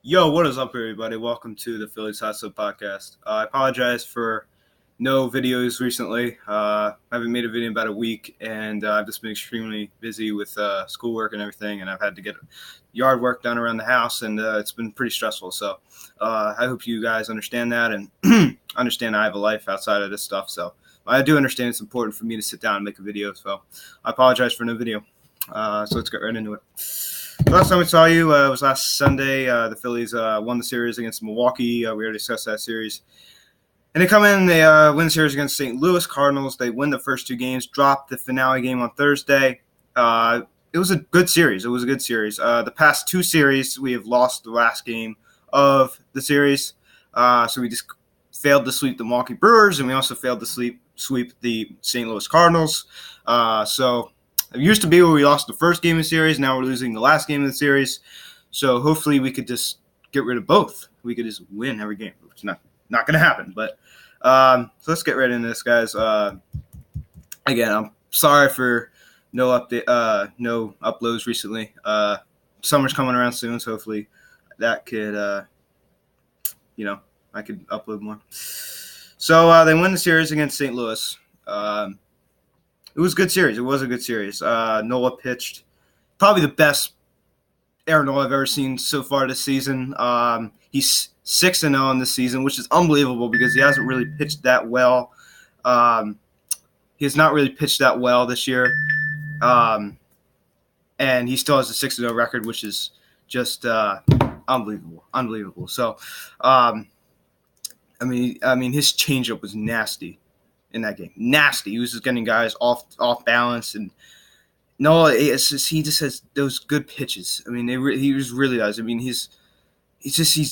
Yo, what is up, everybody? Welcome to the Phillies Hustle Podcast. I apologize for no videos recently. I haven't made a video in about a week, and I've just been extremely busy with schoolwork and everything, and I've had to get yard work done around the house, and it's been pretty stressful. So I hope you guys understand that and understand I have a life outside of this stuff. So I do understand it's important for me to sit down and make a video. So I apologize for no video. So let's get right into it. Last time we saw you was last Sunday. The Phillies won the series against Milwaukee. We already discussed that series. And they come in, they win the series against St. Louis Cardinals. They win the first two games, drop the finale game on Thursday. It was a good series. The past two series, we have lost the last game of the series. So we just failed to sweep the Milwaukee Brewers, and we also failed to sweep the St. Louis Cardinals. So it used to be where we lost the first game of the series. Now we're losing the last game of the series. So hopefully we could just get rid of both. We could just win every game, which is not going to happen. But so let's get right into this, guys. Again, I'm sorry for no uploads recently. Summer's coming around soon, so hopefully that could, I could upload more. So they win the series against St. Louis. It was a good series. Nola pitched probably the best Aaron Nola I've ever seen so far this season. He's 6-0 in this season, which is unbelievable because he hasn't really pitched that well. He has not really pitched that well this year. And he still has a 6-0 record, which is just unbelievable. So, his changeup was nasty in that game. Nasty. He was just getting guys off balance, and he just has those good pitches. I mean, he really does. I mean, he's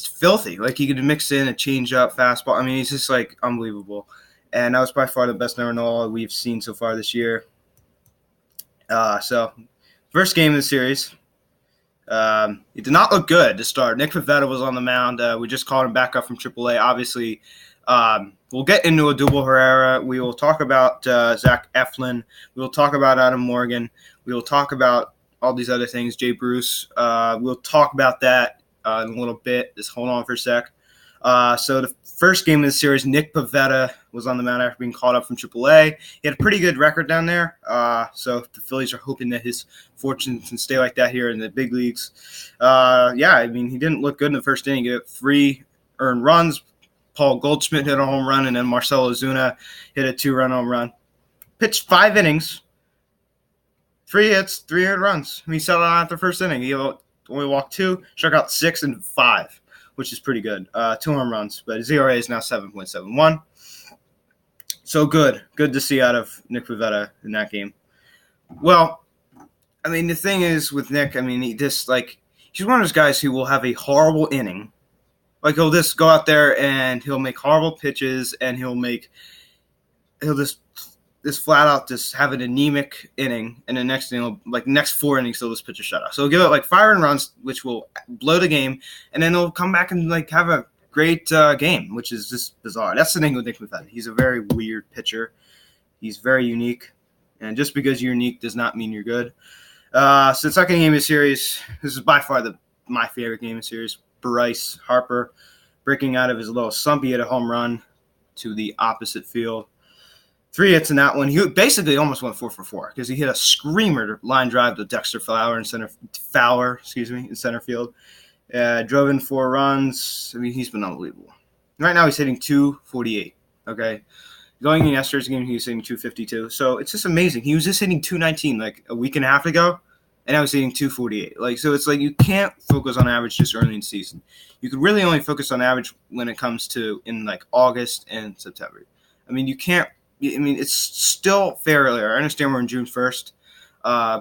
filthy. Like, he could mix in a changeup, fastball. I mean, he's just like unbelievable. And that was by far the best Nola we've seen so far this year. So first game of the series, it did not look good to start. Nick Pivetta was on the mound. We just called him back up from AAA. Obviously, we'll get into a double Herrera. We will talk about Zach Eflin. We will talk about Adam Morgan. We will talk about all these other things, Jay Bruce. We'll talk about that in a little bit. Just hold on for a sec. So the first game of the series, Nick Pivetta was on the mound after being called up from AAA. He had a pretty good record down there. So the Phillies are hoping that his fortune can stay like that here in the big leagues. He didn't look good in the first inning. He got 3 earned runs. Paul Goldschmidt hit a home run, and then Marcell Ozuna hit a 2-run home run. Pitched 5 innings, 3 hits, 3 earned runs. He settled out after the first inning. He only walked 2, struck out 6 and 5, which is pretty good. 2 home runs, but his ERA is now 7.71. So good to see out of Nick Pivetta in that game. Well, I mean, the thing is with Nick, I mean, he's one of those guys who will have a horrible inning. Like, he'll just go out there and he'll make horrible pitches, and he'll just flat out just have an anemic inning, and the next inning, next 4 innings, he'll just pitch a shutout. So he'll give it 5 earned runs, which will blow the game, and then he'll come back and have a great game, which is just bizarre. That's the thing with Nick Pivetta. He's a very weird pitcher. He's very unique, and just because you're unique does not mean you're good. So the second game of the series, this is by far my favorite game of the series. Bryce Harper breaking out of his little slump. He hit a home run to the opposite field. 3 hits in that one. He basically almost went 4 for 4 because he hit a screamer line drive to Dexter Fowler in center field. Drove in 4 runs. I mean, he's been unbelievable. Right now he's hitting 248. Okay, going in yesterday's game, he was hitting 252. So it's just amazing. He was just hitting 219 a week and a half ago, and now he's hitting 248. So it's you can't focus on average just early in the season. You could really only focus on average when it comes to in August and September. I mean, you can't. I mean, it's still fairly early. I understand we're in June 1st,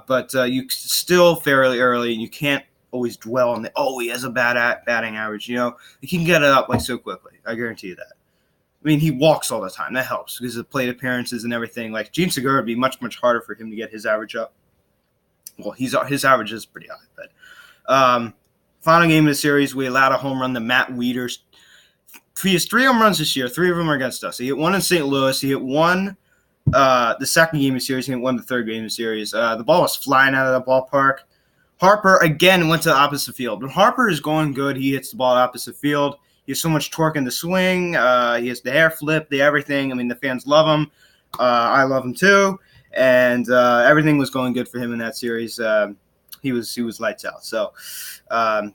but you still fairly early, and you can't always dwell on he has a bad batting average. He can get it up so quickly. I guarantee you that. I mean, he walks all the time. That helps because of plate appearances and everything. Gene Segura would be much, much harder for him to get his average up. Well, his average is pretty high. But final game of the series, we allowed a home run to Matt Wieters. He has 3 home runs this year. 3 of them are against us. He hit 1 in St. Louis. He hit 1 the second game of the series. He hit 1 the third game of the series. The ball was flying out of the ballpark. Harper again went to the opposite field. When Harper is going good, he hits the ball opposite field. He has so much torque in the swing. He has the hair flip, the everything. I mean, the fans love him. I love him too. And everything was going good for him in that series. He was lights out. So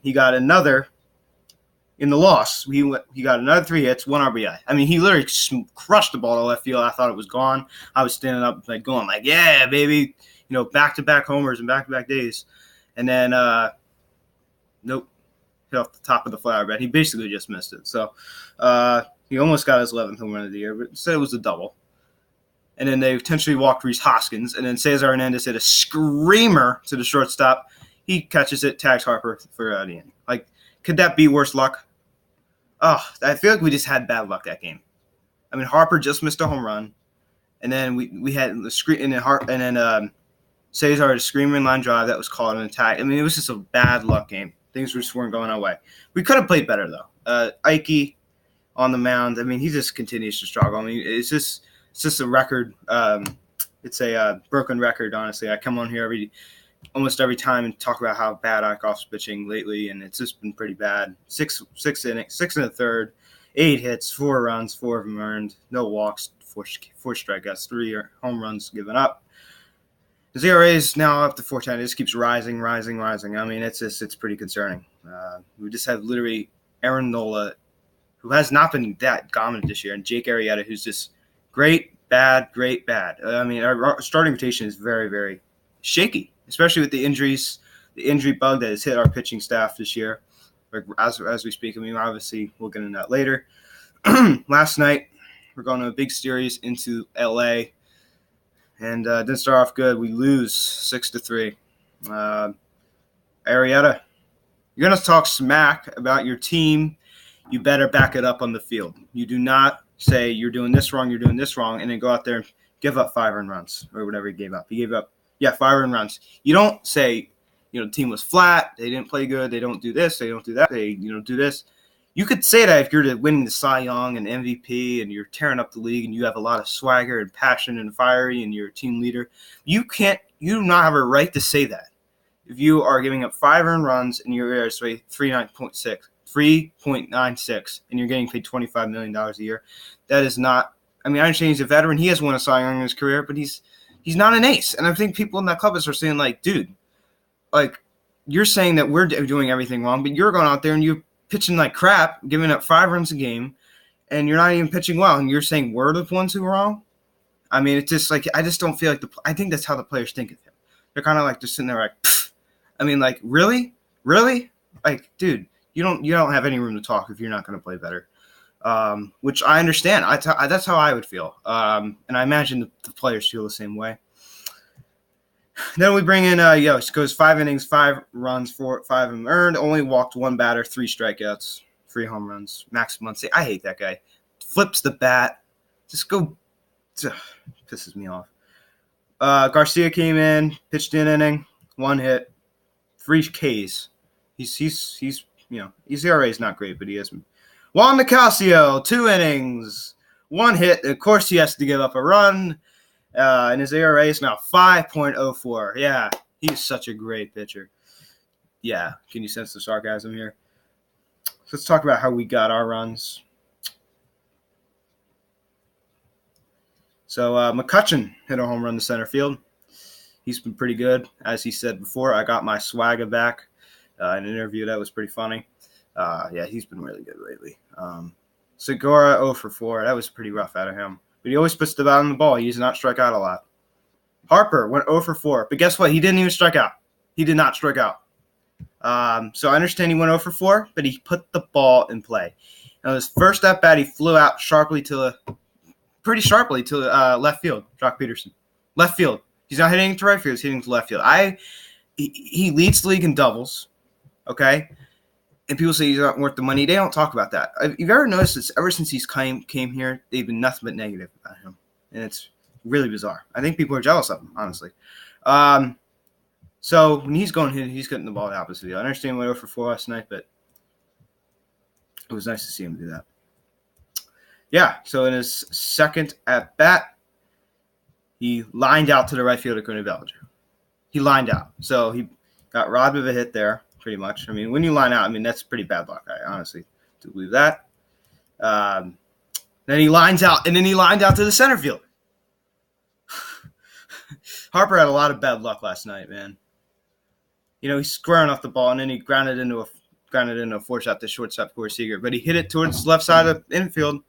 he got another in the loss. He got another 3 hits, 1 RBI. I mean, he literally crushed the ball to left field. I thought it was gone. I was standing up like going like, yeah, baby, back-to-back homers and back-to-back days. And then nope, hit off the top of the flower bed. He basically just missed it. So he almost got his 11th home run of the year, but said it was a double. And then they potentially walked Rhys Hoskins. And then Cesar Hernandez hit a screamer to the shortstop. He catches it, tags Harper for the end. Like, could that be worse luck? Oh, I feel like we just had bad luck that game. I mean, Harper just missed a home run. And then we had the screen, and then Cesar had a screaming line drive that was called an attack. I mean, it was just a bad luck game. Things just weren't going our way. We could have played better, though. Ike on the mound, I mean, he just continues to struggle. I mean, it's just a record. It's a broken record, honestly. I come on here almost every time and talk about how bad Eichhoff's pitching lately, and it's just been pretty bad. Six innings, 6 and a third, 8 hits, 4 runs, 4 of them earned, no walks, 4 strikeouts, 3 home runs given up. The ERA is now up to 4.10. It just keeps rising. I mean, it's pretty concerning. We just have literally Aaron Nola, who has not been that dominant this year, and Jake Arrieta, who's just great, bad. I mean, our starting rotation is very, very shaky, especially with the injuries, the injury bug that has hit our pitching staff this year. As we speak, I mean, obviously we'll get into that later. Last night, we're going to a big series into LA. And didn't start off good. We lose 6-3. Arrieta, you're going to talk smack about your team. You better back it up on the field. You do not say you're doing this wrong, and then go out there and give up 5 earned runs or whatever he gave up. He gave up, 5 earned runs. You don't say, the team was flat, they didn't play good, they don't do this, they don't do that, they do this. You could say that if you're winning the Cy Young and MVP and you're tearing up the league and you have a lot of swagger and passion and fiery and you're a team leader. You do not have a right to say that. If you are giving up 5 earned runs and your ERA is 3.96 and you're getting paid $25 million a year, that is not – I mean, I understand he's a veteran. He has won a Cy Young in his career, but he's not an ace. And I think people in that club are saying, like, dude, like, you're saying that we're doing everything wrong, but you're going out there and you're pitching like crap, giving up 5 runs a game, and you're not even pitching well, and you're saying we're the ones who are wrong? I mean, it's just like I just don't feel like I think that's how the players think of him. They're kind of like just sitting there like, pfft. I mean, like, really? Like, dude, you don't have any room to talk if you're not going to play better. Which I understand. That's how I would feel. And I imagine the players feel the same way. Then we bring in Yost. Goes 5 innings, 5 runs, 5 of them earned. Only walked 1 batter, 3 strikeouts, 3 home runs. Max Muncy. I hate that guy. Flips the bat. Just go. Pisses me off. Garcia came in, pitched an inning, 1 hit, 3 Ks. His ERA is not great, but he is. Juan Nicasio, 2 innings, 1 hit. Of course, he has to give up a run. And his ERA is now 5.04. Yeah, he's such a great pitcher. Yeah, can you sense the sarcasm here? Let's talk about how we got our runs. So McCutchen hit a home run to center field. He's been pretty good. As he said before, I got my swagger back in an interview. That was pretty funny. Yeah, he's been really good lately. Segura 0 for 4. That was pretty rough out of him. But he always puts the bat on the ball. He does not strike out a lot. Harper went 0 for 4. But guess what? He didn't even strike out. He did not strike out. So I understand he went 0 for 4, but he put the ball in play. Now, his first at bat, he flew out pretty sharply to left field, Jock Peterson. Left field. He's not hitting to right field. He's hitting to left field. He leads the league in doubles, okay? And people say he's not worth the money. They don't talk about that. If you've ever noticed this, ever since he's came here, they've been nothing but negative about him. And it's really bizarre. I think people are jealous of him, honestly. So when he's getting the ball the opposite field. I understand he went 0 for 4 last night, but it was nice to see him do that. Yeah, so in his second at-bat, he lined out to the right fielder, Cody Bellinger. He lined out. So he Got robbed of a hit there, pretty much. I mean, when you line out, I mean, that's pretty bad luck. I honestly do believe that. Then he lines out, and then he lined out to the center field. Harper had a lot of bad luck last night, man. He's squaring off the ball, and then he grounded into a four shot to shortstop Corey Seager, but he hit it towards the left side of the infield.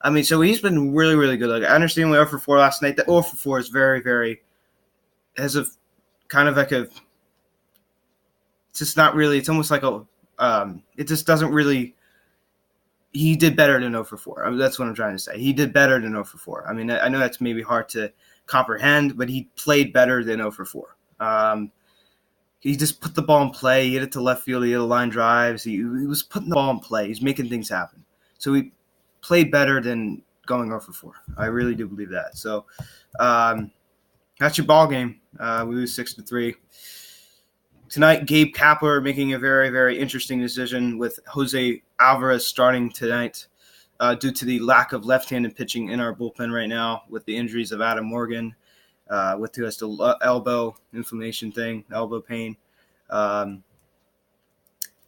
I mean, so he's been really, really good. Like, I understand we 0 for 4 last night. The 0 for 4 is very, very has a kind of like a. It's just not really. It's almost like a. It just doesn't really. He did better than 0 for 4. I mean, that's what I'm trying to say. He did better than 0 for 4. I mean, I know that's maybe hard to comprehend, but he played better than 0 for 4. He just put the ball in play. He hit it to left field. He hit a line drives. He was putting the ball in play. He's making things happen. So he played better than going 0 for 4. I really do believe that. So that's your ball game. We lose 6-3. Tonight, Gabe Kapler making a very, very interesting decision with Jose Alvarez starting tonight due to the lack of left-handed pitching in our bullpen right now with the injuries of Adam Morgan, with the elbow inflammation thing, elbow pain. He's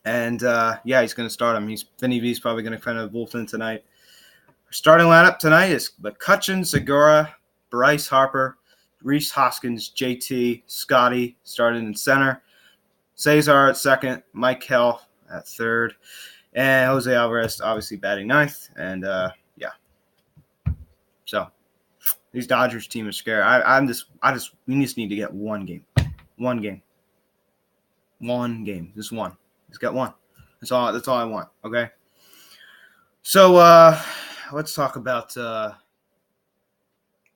going to start him. Vinny V's probably going to kind of bullpen tonight. Our starting lineup tonight is McCutchen, Segura, Bryce Harper, Reese Hoskins, JT, Scotty starting in center. Cesar at second, Mike Hell at third, and Jose Alvarez obviously batting ninth. And so these Dodgers team is scary. We just need to get one game, just one. Just get one. That's all I want. Okay. So let's talk about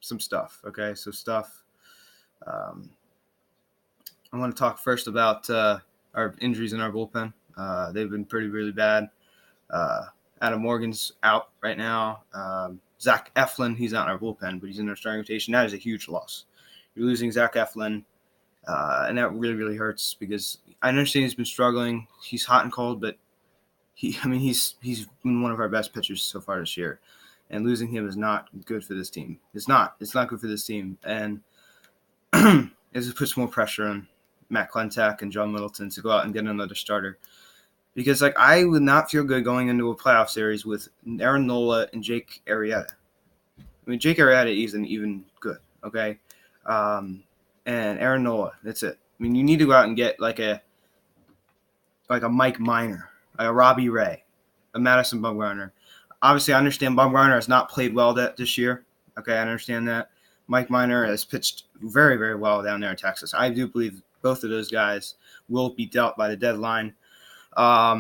some stuff. Okay, so stuff. I want to talk first about our injuries in our bullpen. They've been really bad. Adam Morgan's out right now. Zach Eflin, he's not in our bullpen, but he's in our starting rotation. That is a huge loss. You're losing Zach Eflin, and that really, really hurts because I understand he's been struggling. He's hot and cold, but he's been one of our best pitchers so far this year, and losing him is not good for this team. It's not good for this team, and it just puts more pressure on Matt Klentak and John Middleton to go out and get another starter. Because I would not feel good going into a playoff series with Aaron Nola and Jake Arrieta. I mean, Jake Arrieta isn't even good, okay? And Aaron Nola, that's it. I mean, you need to go out and get like a Mike Minor, a Robbie Ray, a Madison Bumgarner. Obviously, I understand Bumgarner has not played well this year. Okay, I understand that. Mike Minor has pitched very, very well down there in Texas. I do believe both of those guys will be dealt by the deadline.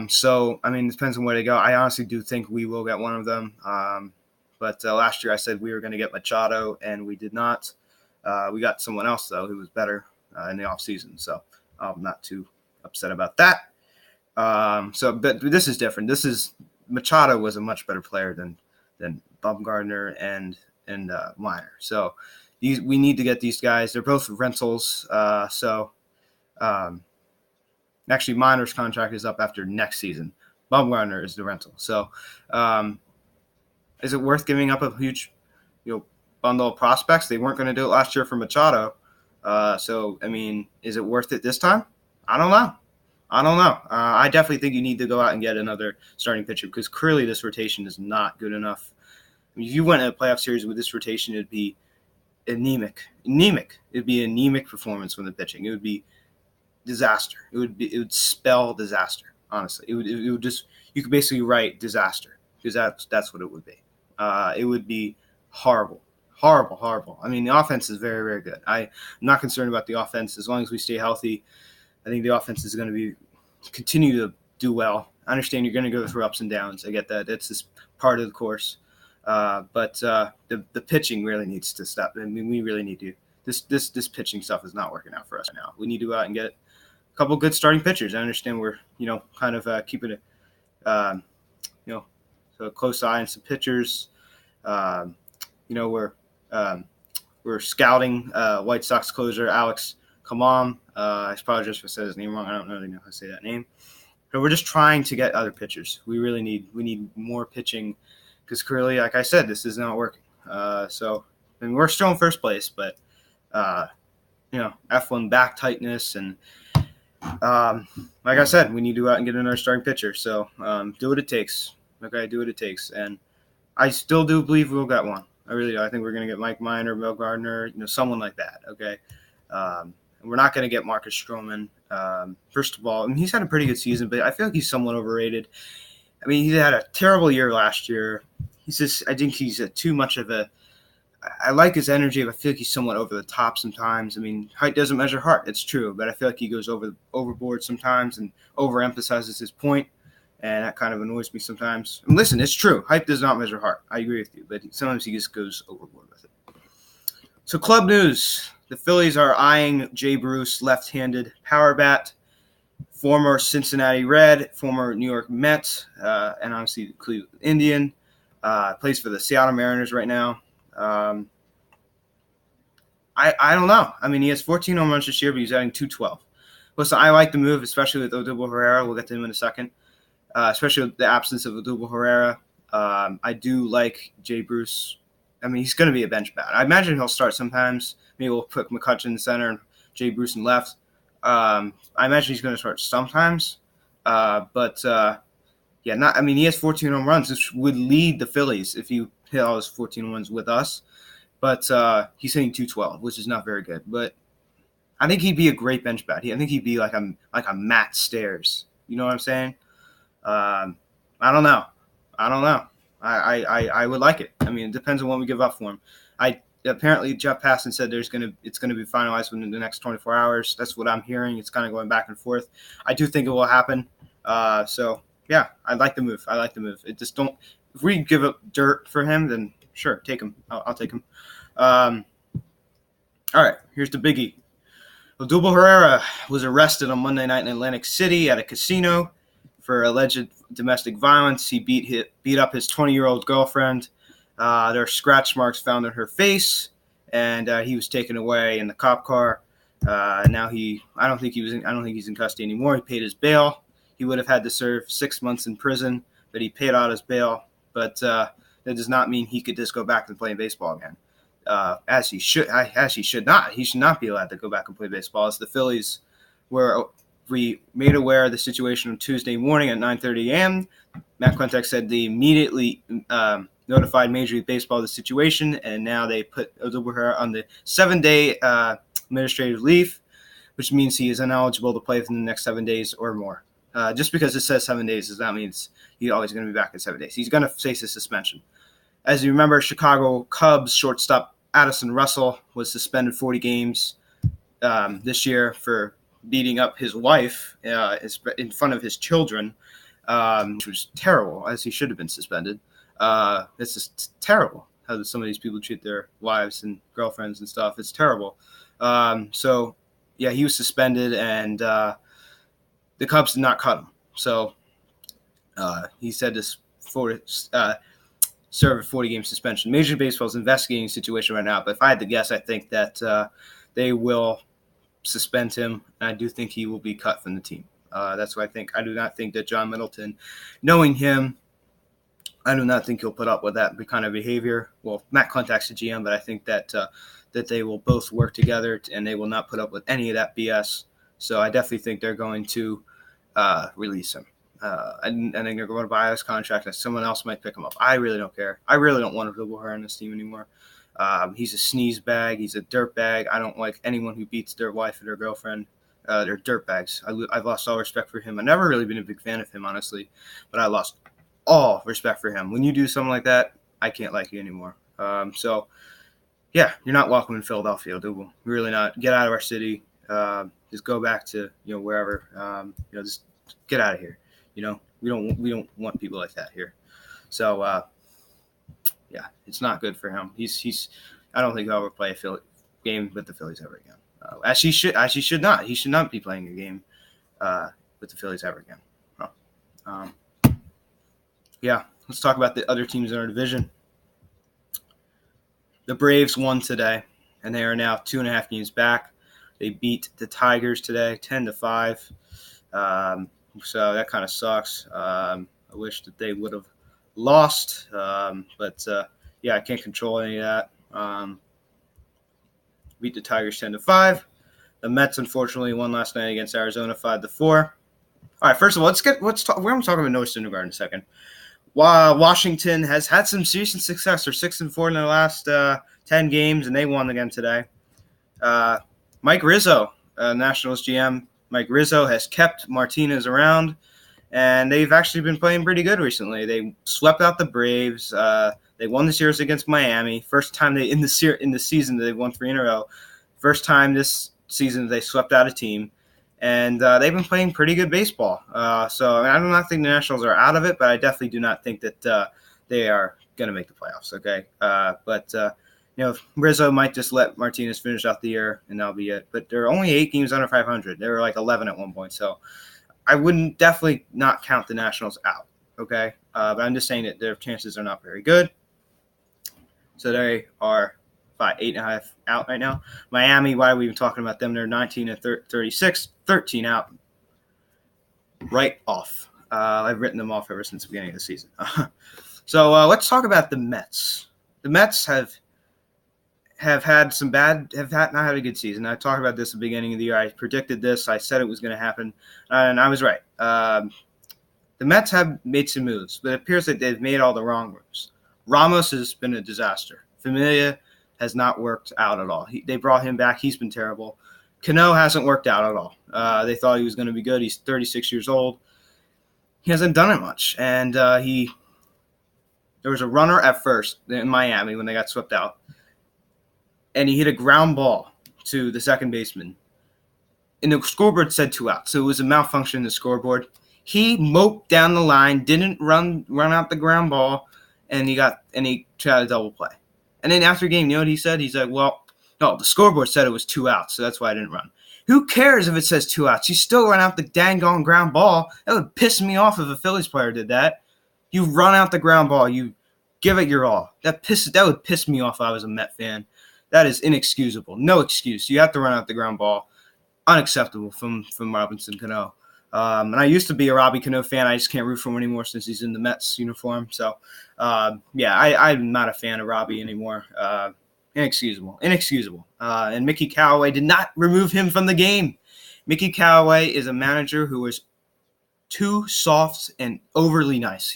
So, I mean, it depends on where they go. I honestly do think we will get one of them. But last year I said we were going to get Machado, and we did not. We got someone else, though, who was better in the offseason. So I'm not too upset about that. But this is different. Machado was a much better player than Bumgarner and Minor. So we need to get these guys. They're both rentals. Actually, Minor's contract is up after next season. Bumgarner is the rental. So, is it worth giving up a huge, bundle of prospects? They weren't going to do it last year for Machado. So, I mean, is it worth it this time? I don't know. I definitely think you need to go out and get another starting pitcher because clearly this rotation is not good enough. I mean, if you went in a playoff series with this rotation, it'd be anemic. It'd be an anemic performance from the pitching. It would be disaster. It would spell disaster. Honestly, it would just, you could basically write disaster because that's what it would be. It would be horrible. I mean, the offense is very, very good. I'm not concerned about the offense as long as we stay healthy. I think the offense is going to continue to do well. I understand you're going to go through ups and downs. I get that. It's just part of the course. But the pitching really needs to stop. I mean, we really need to. This pitching stuff is not working out for us now. We need to go out and get a couple good starting pitchers. I understand we're kind of keeping a close eye on some pitchers. We're scouting White Sox closer Alex Kamam. I apologize if I said his name wrong. I don't really know how to say that name. But we're just trying to get other pitchers. We need more pitching because clearly, like I said, this is not working. We're still in first place, but F1 back tightness and Like I said, we need to go out and get another starting pitcher. So do what it takes. Okay, do what it takes. And I still do believe we'll get one. I really do. I think we're going to get Mike Minor, Mel Gardner, someone like that. Okay. And we're not going to get Marcus Stroman. First of all, I mean, he's had a pretty good season, but I feel like he's somewhat overrated. I mean, he had a terrible year last year. I think he's too much of a. I like his energy, but I feel like he's somewhat over the top sometimes. I mean, height doesn't measure heart. It's true, but I feel like he goes overboard sometimes and overemphasizes his point, and that kind of annoys me sometimes. And listen, it's true. Height does not measure heart. I agree with you, but sometimes he just goes overboard with it. So, club news: the Phillies are eyeing Jay Bruce, left-handed power bat, former Cincinnati Red, former New York Met, and obviously Cleveland Indian. Plays for the Seattle Mariners right now. I don't know. I mean, he has 14 home runs this year, but he's adding 212. Listen, I like the move, especially with Odubel Herrera. We'll get to him in a second. Especially with the absence of Odubel Herrera. I do like Jay Bruce. I mean, he's going to be a bench bat. I imagine he'll start sometimes. Maybe we'll put McCutchen in center and Jay Bruce in left. I imagine he's going to start sometimes. Yeah, not. I mean, he has 14 home runs. This would lead the Phillies if he hit all his 14 home runs with us. But he's hitting 212, which is not very good. But I think he'd be a great bench bat. I think he'd be like a Matt Stairs. You know what I'm saying? I don't know. I would like it. I mean, it depends on what we give up for him. Apparently Jeff Passan said it's gonna be finalized within the next 24 hours. That's what I'm hearing. It's kind of going back and forth. I do think it will happen. So yeah, I like the move. It just don't. If we give up dirt for him, then sure, take him. I'll take him. All right, here's the biggie. Odubel Herrera was arrested on Monday night in Atlantic City at a casino for alleged domestic violence. He beat up his 20-year-old girlfriend. There are scratch marks found on her face, and he was taken away in the cop car. Now I don't think he's in custody anymore. He paid his bail. He would have had to serve 6 months in prison, but he paid out his bail. But that does not mean he could just go back and play baseball again. As he should not. He should not be allowed to go back and play baseball. As the Phillies we made aware of the situation on Tuesday morning at 9:30 a.m. Matt Klentak said they immediately notified Major League Baseball of the situation, and now they put Odubel Herrera on the 7-day administrative leave, which means he is ineligible to play within the next 7 days or more. Just because it says 7 days does not mean he's always going to be back in 7 days. He's going to face a suspension. As you remember, Chicago Cubs shortstop Addison Russell was suspended 40 games this year for beating up his wife in front of his children, which was terrible, as he should have been suspended. It's just terrible how some of these people treat their wives and girlfriends and stuff. It's terrible. So, yeah, he was suspended, and the Cubs did not cut him. So he said this serve a 40-game suspension. Major League Baseball is investigating the situation right now, but if I had to guess, I think that they will suspend him, and I do think he will be cut from the team. That's what I think. I do not think that John Middleton, knowing him, I do not think he'll put up with that kind of behavior. Well, Matt Klentak's the GM, but I think that they will both work together, and they will not put up with any of that BS. So I definitely think they're going to release him. I think they're going to buy his contract, and someone else might pick him up. I really don't care. I really don't want Odubel Herrera on this team anymore. He's a sneeze bag. He's a dirt bag. I don't like anyone who beats their wife or their girlfriend. They're dirt bags. I've lost all respect for him. I've never really been a big fan of him, honestly, but I lost all respect for him. When you do something like that, I can't like you anymore. So, yeah, you're not welcome in Philadelphia, Odubel. You're really not. Get out of our city. Just go back to wherever. Just get out of here. We don't want people like that here. So yeah, it's not good for him. I don't think he'll ever play a Philly game with the Phillies ever again. As he should not. He should not be playing a game with the Phillies ever again. Yeah, let's talk about the other teams in our division. The Braves won today, and they are now 2.5 games back. They beat the Tigers today, 10-5. So that kind of sucks. I wish that they would have lost, but yeah, I can't control any of that. Beat the Tigers 10-5. The Mets unfortunately won last night against Arizona 5-4. All right, first of all, let's talk. We're going to talk about Noah Syndergaard in a second. Washington has had some recent success. They're 6-4 in their last 10 games, and they won again today. Mike Rizzo, Nationals GM, Mike Rizzo has kept Martinez around, and they've actually been playing pretty good recently. They swept out the Braves. They won the series against Miami. First time in the season they've won 3 in a row. First time this season they swept out a team. And they've been playing pretty good baseball. So I do not think the Nationals are out of it, but I definitely do not think that they are going to make the playoffs. Okay, but Rizzo might just let Martinez finish out the year, and that'll be it. But they're only 8 games under 500. They were like 11 at one point, so I wouldn't definitely not count the Nationals out. Okay, but I'm just saying that their chances are not very good. So they are 8.5 out right now. Miami, why are we even talking about them? They're 19-36, 13 out. Right off. I've written them off ever since the beginning of the season. So let's talk about the Mets. The Mets have not had a good season. I talked about this at the beginning of the year. I predicted this. I said it was going to happen, and I was right. The Mets have made some moves, but it appears that they've made all the wrong moves. Ramos has been a disaster. Familia has not worked out at all. They brought him back. He's been terrible. Cano hasn't worked out at all. They thought he was going to be good. He's 36 years old. He hasn't done it much. And there was a runner at first in Miami when they got swept out. And he hit a ground ball to the second baseman. And the scoreboard said 2 outs. So it was a malfunction in the scoreboard. He moped down the line, didn't run out the ground ball, and he tried a double play. And then after the game, you know what he said? He's like, well, no, the scoreboard said it was 2 outs, so that's why I didn't run. Who cares if it says 2 outs? You still run out the dang gone ground ball. That would piss me off if a Phillies player did that. You run out the ground ball. You give it your all. That would piss me off if I was a Met fan. That is inexcusable. No excuse. You have to run out the ground ball. Unacceptable from Robinson Cano. And I used to be a Robbie Cano fan. I just can't root for him anymore since he's in the Mets uniform. So, I'm not a fan of Robbie anymore. Inexcusable. And Mickey Callaway did not remove him from the game. Mickey Callaway is a manager who is too soft and overly nice.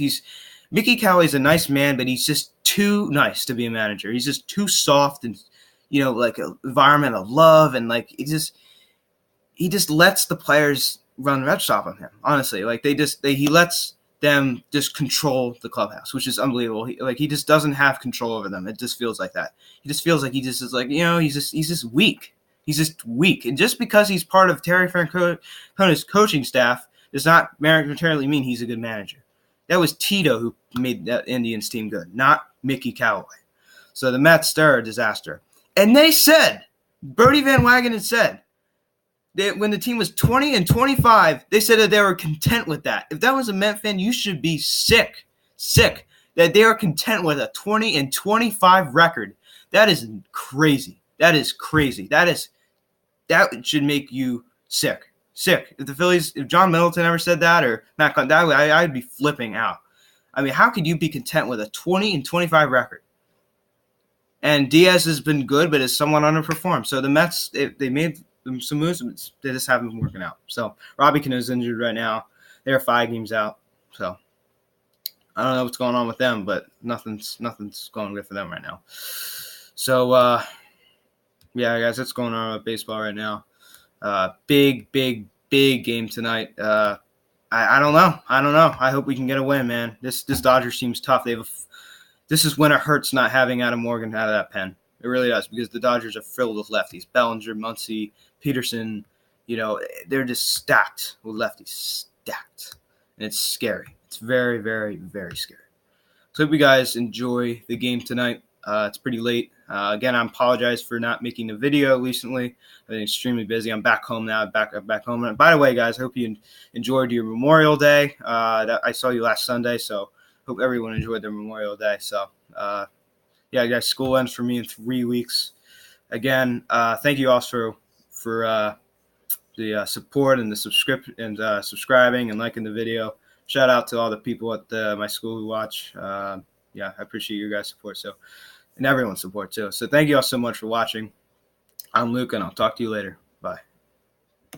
Mickey Callaway is a nice man, but he's just too nice to be a manager. He's just too soft and, like an environment of love. And like, he just lets the players run red stop on him. Honestly, like he lets them just control the clubhouse, which is unbelievable. He just doesn't have control over them. It just feels like that. He just feels like he just is like, he's just weak. He's just weak. And just because he's part of Terry Francona's coaching staff does not materially mean he's a good manager. That was Tito who made that Indians team good, not Mickey Callaway. So the Mets, they're a disaster. And they said, Brody Van Wagenen said, when the team was 20-25, they said that they were content with that. If that was a Met fan, you should be sick that they are content with a 20-25 record. That is crazy. That should make you sick. If John Middleton ever said that or Matt Conn, I'd be flipping out. I mean, how could you be content with a 20-25 record? And Diaz has been good, but has somewhat underperformed. So the Mets, they made some moves, they just haven't been working out. So Robbie Cano is injured right now. They're 5 games out. So I don't know what's going on with them, but nothing's going good for them right now. So guys, what's going on with baseball right now? Big game tonight. I don't know. I hope we can get a win, man. This Dodgers team's tough. This is when it hurts not having Adam Morgan out of that pen. It really does, because the Dodgers are filled with lefties. Bellinger, Muncy, Peterson, they're just stacked with lefties. Stacked. And it's scary. It's very, very, very scary. So hope you guys enjoy the game tonight. It's pretty late. Again, I apologize for not making a video recently. I've been extremely busy. I'm back home now. Back home. And by the way, guys, I hope you enjoyed your Memorial Day. I saw you last Sunday, so hope everyone enjoyed their Memorial Day. So, guys, school ends for me in 3 weeks. Again, thank you all for the support and the subscribing and liking the video. Shout out to all the people at my school who watch. I appreciate your guys' support. And everyone's support too. So thank you all so much for watching. I'm Luke, and I'll talk to you later.